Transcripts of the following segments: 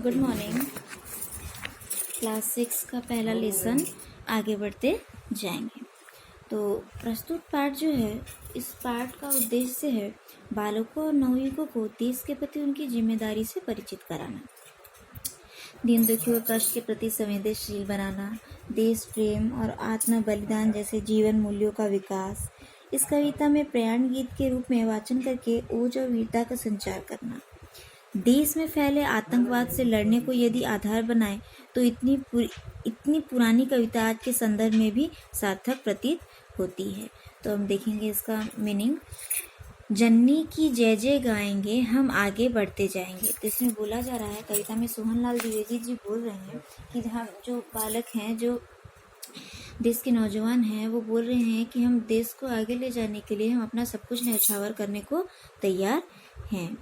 Good morning. Class 6 का पहला lesson आगे बढ़ते जाएंगे। तो प्रस्तुत पाठ जो है, इस पाठ का उद्देश्य है बालकों और नवयुवकों को देश के प्रति उनकी जिम्मेदारी से परिचित कराना, दीन दुखियों और कष्ट के प्रति संवेदनशील बनाना, देश प्रेम और आत्म बलिदान जैसे जीवन मूल्यों का विकास। इस कविता में प्रयाण गीत के रूप में वाचन करके ओज और वीरता का संचार करना। देश में फैले आतंकवाद से लड़ने को यदि आधार बनाए तो इतनी पुरानी कविता आज के संदर्भ में भी सार्थक प्रतीत होती है। तो हम देखेंगे इसका मीनिंग। जननी की जय जय गाएंगे, हम आगे बढ़ते जाएंगे। तो इसमें बोला जा रहा है, कविता में सोहनलाल द्विवेदी जी बोल रहे हैं कि हम जो बालक हैं, जो देश के नौजवान हैं, वो बोल रहे हैं कि हम देश को आगे ले जाने के लिए हम अपना सब कुछ न्यौछावर करने को तैयार हैं।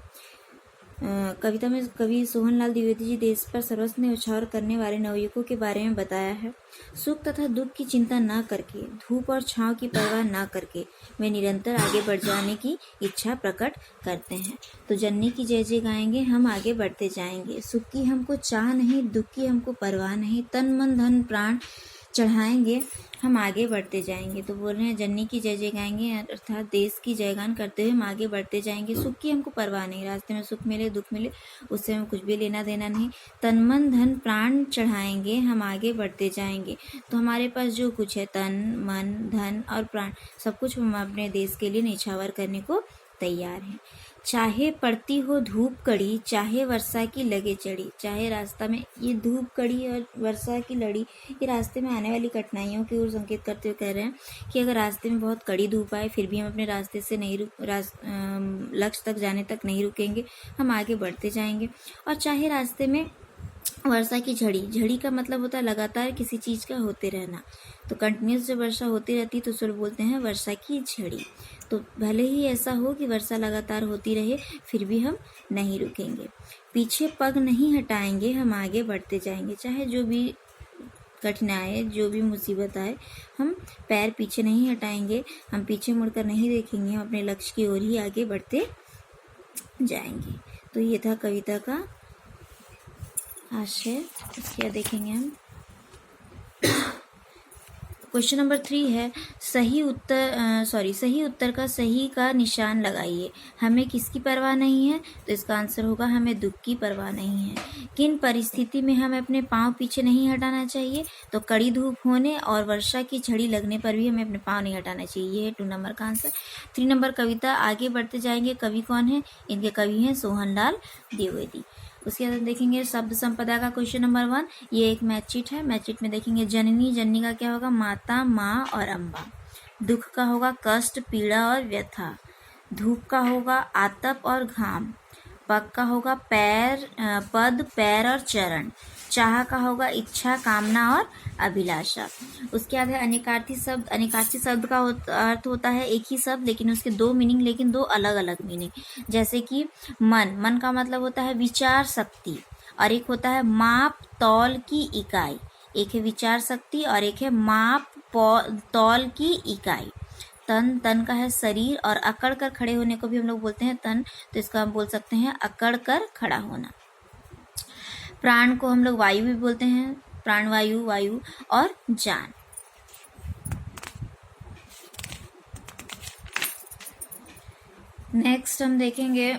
कविता में कवि सोहनलाल द्विवेदी जी देश पर सर्वस्व न्यौछावर करने वाले नवयुवकों के बारे में बताया है। सुख तथा दुख की चिंता न करके, धूप और छांव की परवाह न करके वे निरंतर आगे बढ़ जाने की इच्छा प्रकट करते हैं। तो जननी की जय जय गाएंगे, हम आगे बढ़ते जाएंगे। सुख की हमको चाह नहीं, दुख की हमको परवाह नहीं, तन मन धन प्राण चढ़ाएंगे, हम आगे बढ़ते जाएंगे। तो बोल रहे हैं जननी की जय जय गाएंगे, अर्थात देश की जयगान करते हुए हम आगे बढ़ते जाएंगे। सुख की हमको परवाह नहीं, रास्ते में सुख मिले दुख मिले उससे हमें कुछ भी लेना देना नहीं। तन मन धन प्राण चढ़ाएंगे, हम आगे बढ़ते जाएंगे। तो हमारे पास जो कुछ है, तन मन धन और प्राण, सब कुछ हम अपने देश के लिए न्यौछावर करने को तैयार हैं। चाहे पड़ती हो धूप कड़ी, चाहे वर्षा की लगे चढ़ी। चाहे रास्ता में ये धूप कड़ी और वर्षा की लड़ी, ये रास्ते में आने वाली कठिनाइयों की ओर संकेत करते हुए कह रहे हैं कि अगर रास्ते में बहुत कड़ी धूप आए फिर भी हम अपने रास्ते से नहीं लक्ष्य तक जाने तक नहीं रुकेंगे, हम आगे बढ़ते जाएंगे। और चाहे रास्ते में वर्षा की झड़ी, झड़ी का मतलब होता है लगातार किसी चीज का होते रहना। तो कंटिन्यूस जब वर्षा होती रहती है तो उसको बोलते हैं वर्षा की झड़ी। तो भले ही ऐसा हो कि वर्षा लगातार होती रहे फिर भी हम नहीं रुकेंगे। पीछे पग नहीं हटाएंगे, हम आगे बढ़ते जाएंगे। चाहे जो भी कठिनाई, जो भी मुसीबत आए, हम पैर पीछे नहीं हटाएंगे, हम पीछे मुड़कर नहीं देखेंगे, हम अपने लक्ष्य की ओर ही आगे बढ़ते जाएंगे। तो ये था कविता का आशय। क्या देखेंगे हम। क्वेश्चन नंबर 3 है, सही उत्तर का सही का निशान लगाइए। हमें किसकी परवाह नहीं है? तो इसका आंसर होगा हमें दुख की परवाह नहीं है। किन परिस्थिति में हमें अपने पांव पीछे नहीं हटाना चाहिए? तो कड़ी धूप होने और वर्षा की झड़ी लगने पर भी हमें अपने पांव नहीं हटाना चाहिए। ये है 2 नंबर का आंसर। 3 नंबर कविता आगे बढ़ते जाएंगे, कवि कौन है? इनके कवि हैं सोहनलाल द्विवेदी। उसके बाद देखेंगे शब्द संपदा का क्वेश्चन नंबर 1। ये एक मैथशीट है। मैथशीट में देखेंगे जननी, जननी का क्या होगा? माता, माँ और अम्बा। दुख का होगा कष्ट, पीड़ा और व्यथा। धूप का होगा आतप और घाम। पग का होगा पैर, पद, पैर और चरण। चाह का होगा इच्छा, कामना और अभिलाषा। उसके बाद है अनेकार्थी शब्द। अनेकार्थी शब्द का अर्थ होता है एक ही शब्द लेकिन उसके 2 मीनिंग, लेकिन 2 अलग अलग मीनिंग। जैसे कि मन, मन का मतलब होता है विचार शक्ति, और एक होता है माप तौल की इकाई। एक है विचार शक्ति और एक है माप तौल की इकाई। तन, तन का है शरीर, और अकड़ कर खड़े होने को भी हम लोग बोलते हैं तन। तो इसका हम बोल सकते हैं अकड़ कर खड़ा होना। प्राण को हम लोग वायु भी बोलते हैं, प्राण वायु, वायु और जान। नेक्स्ट हम देखेंगे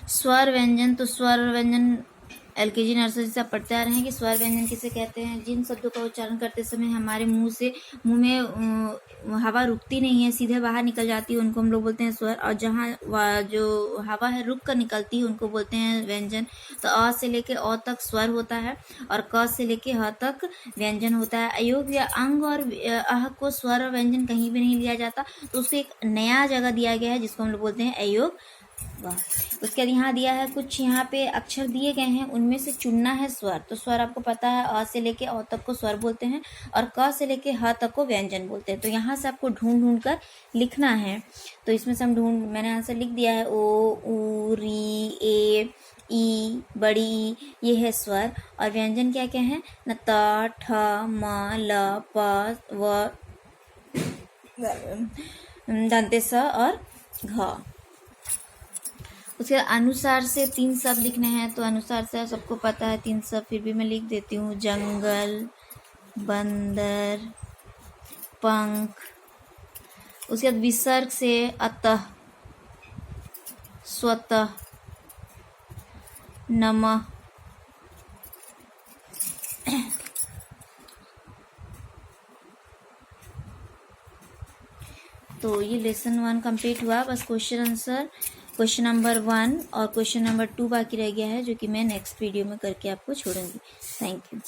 स्वर व्यंजन। तो स्वर और व्यंजन LKG नर्सरी से पढ़ते आ रहे हैं कि स्वर व्यंजन किसे कहते हैं? जिन शब्दों का उच्चारण करते समय हमारे मुंह में हवा रुकती नहीं है, सीधे बाहर निकल जाती है, उनको हम लोग बोलते हैं स्वर। और जहाँ जो हवा है रुक कर निकलती है उनको बोलते हैं व्यंजन। तो अ से लेके अ तक स्वर होता है और क से लेके ह तक व्यंजन होता है। अयोग या अंग और अह को स्वर और व्यंजन कहीं भी नहीं लिया जाता, तो उसको एक नया जगह दिया गया है जिसको हम लोग बोलते हैं अयोग। वाह। उसके बाद यहाँ दिया है कुछ, यहाँ पे अक्षर दिए गए हैं, उनमें से चुनना है स्वर। तो स्वर आपको पता है अ से लेके अ तक को स्वर बोलते हैं और क से लेके ह तक को व्यंजन बोलते हैं। तो यहाँ से आपको ढूंढ ढूंढ कर लिखना है। तो इसमें से मैंने आंसर लिख दिया है। ओ, ऊ, री, ए, ई, बड़ी ई, ये है स्वर। और व्यंजन क्या क्या है? न, त, ठ, म, ल, प, व, दंते स और घ। उसके अनुसार से 3 शब्द लिखने हैं, तो अनुसार से सबको पता है 3 शब्द, फिर भी मैं लिख देती हूँ। जंगल, बंदर, पंख। उसके बाद विसर्ग से अतः, स्वतः, नमः। तो ये लेसन 1 कंप्लीट हुआ। बस क्वेश्चन आंसर क्वेश्चन नंबर 1 और क्वेश्चन नंबर 2 बाकी रह गया है, जो कि मैं नेक्स्ट वीडियो में करके आपको छोड़ूंगी। Thank you.